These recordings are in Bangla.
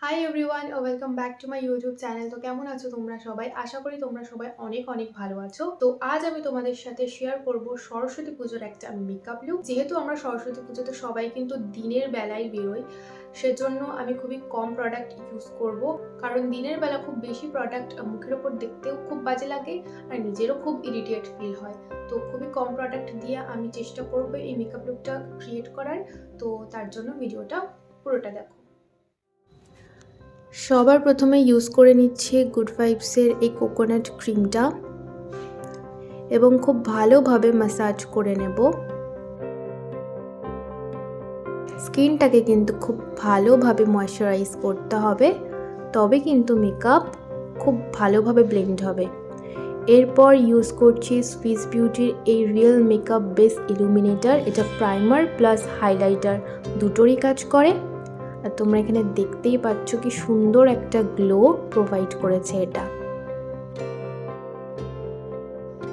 Hi everyone, welcome back to my YouTube channel. তো কেমন আছো তোমরা সবাই? আশা করি তোমরা সবাই অনেক অনেক ভালো আছো। তো আজ আমি তোমাদের সাথে শেয়ার করব সরস্বতী পুজোর একটা মেকআপ লুক। যেহেতু আমরা সরস্বতী পুজোতে সবাই কিন্তু দিনের বেলায় বেরোই, সেজন্য আমি খুবই কম প্রোডাক্ট ইউজ করব। কারণ দিনের বেলা খুব বেশি প্রোডাক্ট মুখের ওপর দেখতেও খুব বাজে লাগে আর নিজেরও খুব ইরিটেট ফিল হয়। তো খুবই কম প্রোডাক্ট দিয়ে আমি চেষ্টা করব এই মেকআপ লুকটা ক্রিয়েট করার। তো তার জন্য ভিডিওটা পুরোটা দেখো। সবার প্রথমে ইউজ করে নিচ্ছি গুড ভাইবসের এই কোকোনাট ক্রিমটা এবং খুব ভালোভাবে ম্যাসাজ করে নেব। স্কিনটাকে কিন্তু খুব ভালোভাবে ময়শ্চারাইজ করতে হবে, তবে কিন্তু মেকআপ খুব ভালোভাবে ব্লেন্ড হবে। এরপর ইউজ করছি সুইস বিউটির এই রিয়েল মেকআপ বেস ইলুমিনেটর। এটা প্রাইমার প্লাস হাইলাইটার দুটোরই কাজ করে। আর তোমরা এখানে দেখতেই পাচ্ছ কি সুন্দর একটা গ্লো প্রোভাইড করেছে এটা।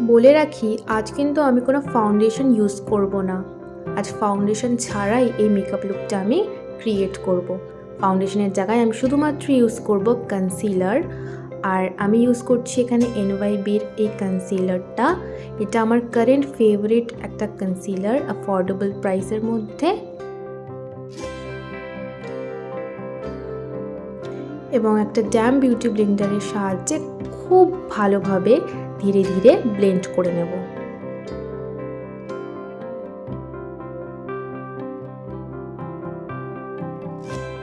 বলে রাখি, আজ কিন্তু আমি কোনো ফাউন্ডেশন ইউজ করব না। আজ ফাউন্ডেশন ছাড়াই এই মেকআপ লুকটা আমি ক্রিয়েট করব। ফাউন্ডেশনের জায়গায় আমি শুধুমাত্র ইউজ করব কনসিলার। আর আমি ইউজ করছি এখানে এনওয়াইবির এই কনসিলারটা। এটা আমার কারেন্ট ফেভারিট একটা কনসিলার, অ্যাফোর্ডেবল প্রাইসের মধ্যে। এবং একটা ড্যাম বিউটি ব্লেন্ডারের সাহায্যে খুব ভালোভাবে ধীরে ধীরে ব্লেন্ড করে নেব।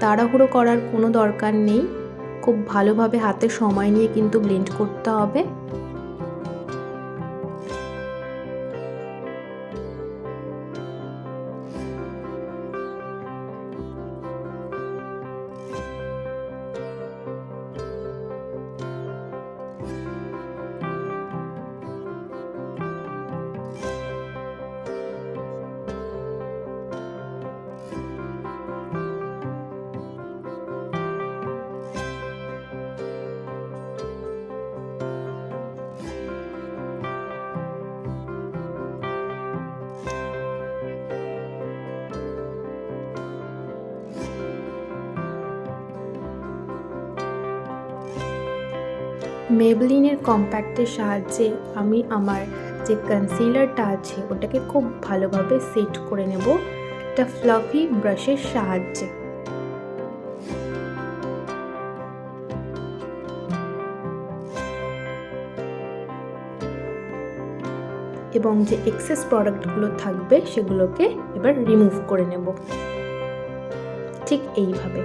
তাড়াহুড়ো করার কোনো দরকার নেই, খুব ভালোভাবে হাতে সময় নিয়ে কিন্তু ব্লেন্ড করতে হবে। মেবলিনের কম্প্যাক্টের সাহায্যে আমি আমার যে কনসিলারটা আছে ওটাকে খুব ভালোভাবে সেট করে নেব একটা ফ্লাফি ব্রাশের সাহায্যে। এবং যে এক্সেস প্রোডাক্টগুলো থাকবে সেগুলোকে এবার রিমুভ করে নেব ঠিক এইভাবে।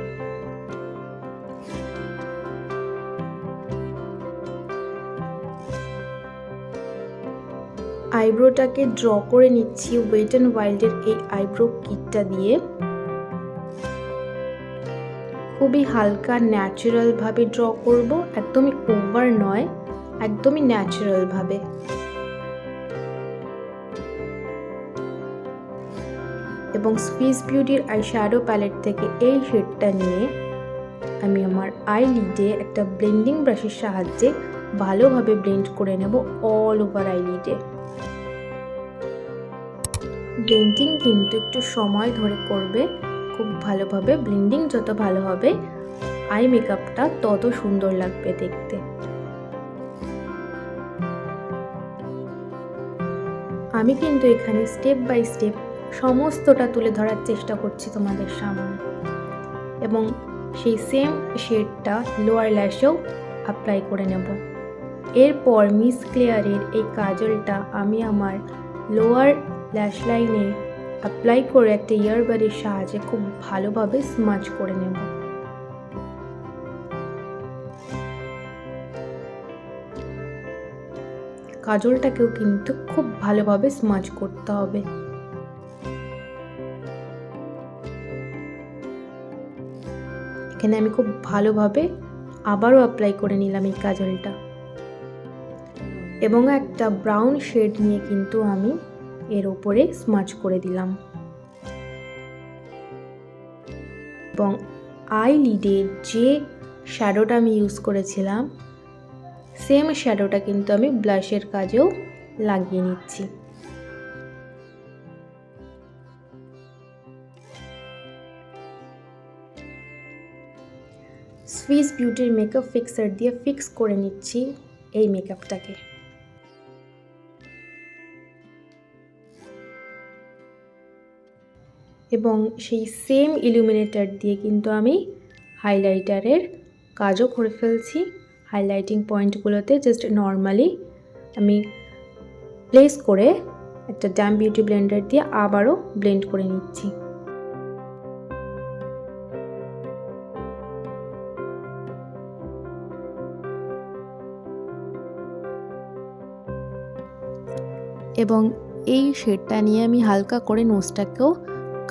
আইব্রোটাকে ড্র করে নিচ্ছি ওয়েট অ্যান্ড ওয়াইল্ডের এই আইব্রো কিটটা দিয়ে। খুবই হালকা ন্যাচারালভাবে ড্র করব, একদমই ওভার নয়, একদমই ন্যাচারালভাবে। এবং সুইস বিউটির আই শ্যাডো প্যালেট থেকে এই শেডটা নিয়ে আমি আমার আই লিডে একটা ব্লেন্ডিং ব্রাশের সাহায্যে ভালোভাবে ব্লেন্ড করে নেব অল ওভার আই লিডে। ব্লেন্ডিং কিন্তু একটু সময় ধরে করবে, খুব ভালোভাবে ব্লেন্ডিং যত ভালো হবে আই মেকআপটা তত সুন্দর লাগবে দেখতে। আমি কিন্তু এখানে স্টেপ বাই স্টেপ সমস্তটা তুলে ধরার চেষ্টা করছি তোমাদের সামনে। এবং সেই সেম শেডটা লোয়ার ল্যাশেও অ্যাপ্লাই করে নেব। এরপর মিস ক্লেয়ারের এই কাজলটা আমি আমার লোয়ার ল্যাশ লাইনে অ্যাপ্লাই করে একটা ইয়ারবাডের সাহায্যে খুব ভালোভাবে স্মাচ করে নেব। কাজলটাকেও কিন্তু খুব ভালোভাবে স্মাচ করতে হবে। এখানে আমি খুব ভালোভাবে আবারও অ্যাপ্লাই করে নিলাম এই কাজলটা। এবং একটা ব্রাউন শেড নিয়ে কিন্তু আমি এর উপরে স্মাচ করে দিলাম। এবং আই লিডের যে শ্যাডোটা আমি ইউজ করেছিলাম সেম শ্যাডোটা কিন্তু আমি ব্লাশের কাজেও লাগিয়ে নিচ্ছি। সুইস বিউটির মেকআপ ফিক্সার দিয়ে ফিক্স করে নিচ্ছি এই মেকআপটাকে। এবং সেই সেম ইলুমিনেটর দিয়ে কিন্তু আমি হাইলাইটারের কাজও করে ফেলছি। হাইলাইটিং পয়েন্টগুলোতে জাস্ট নর্মালি আমি প্লেস করে একটা ড্যাম বিউটি ব্লেন্ডার দিয়ে আবারও ব্লেন্ড করে নিচ্ছি। এবং এই শেডটা নিয়ে আমি হালকা করে নোজটাকেও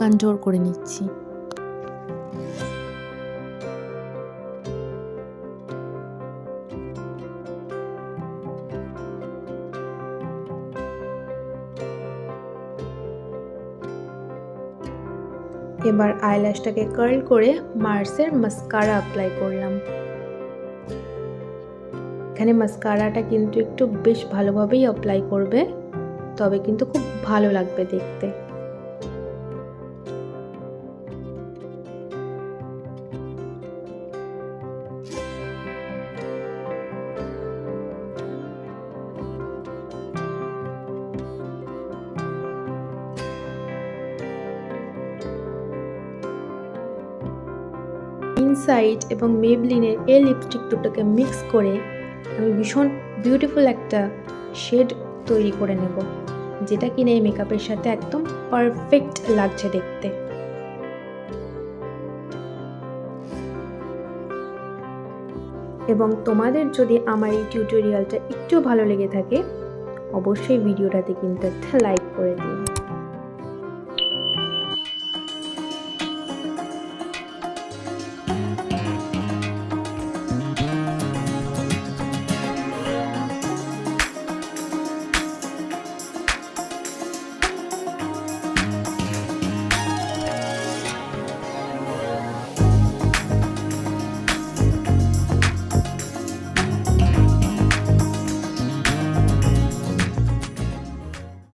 কন্ট্রোল করে নিচ্ছি। এবার আইল্যাশটাকে কার্ল করে মার্সের মাস্কারা অ্যাপ্লাই করলাম। এখানে মাস্কারাটা কিন্তু একটু বেশ ভালোভাবেই অ্যাপ্লাই করবে, তবে কিন্তু খুব ভালো লাগবে দেখতে। ইনসাইড এবং মেবলিনের এই লিপস্টিক দুটোকে মিক্স করে আমি ভীষণ বিউটিফুল একটা শেড তৈরি করে নেব, যেটা কিনা এই মেকআপের সাথে একদম পারফেক্ট লাগছে দেখতে। এবং তোমাদের যদি আমার এই টিউটোরিয়ালটা একটু ভালো লেগে থাকে, অবশ্যই ভিডিওটাতে কিন্তু একটা লাইক করে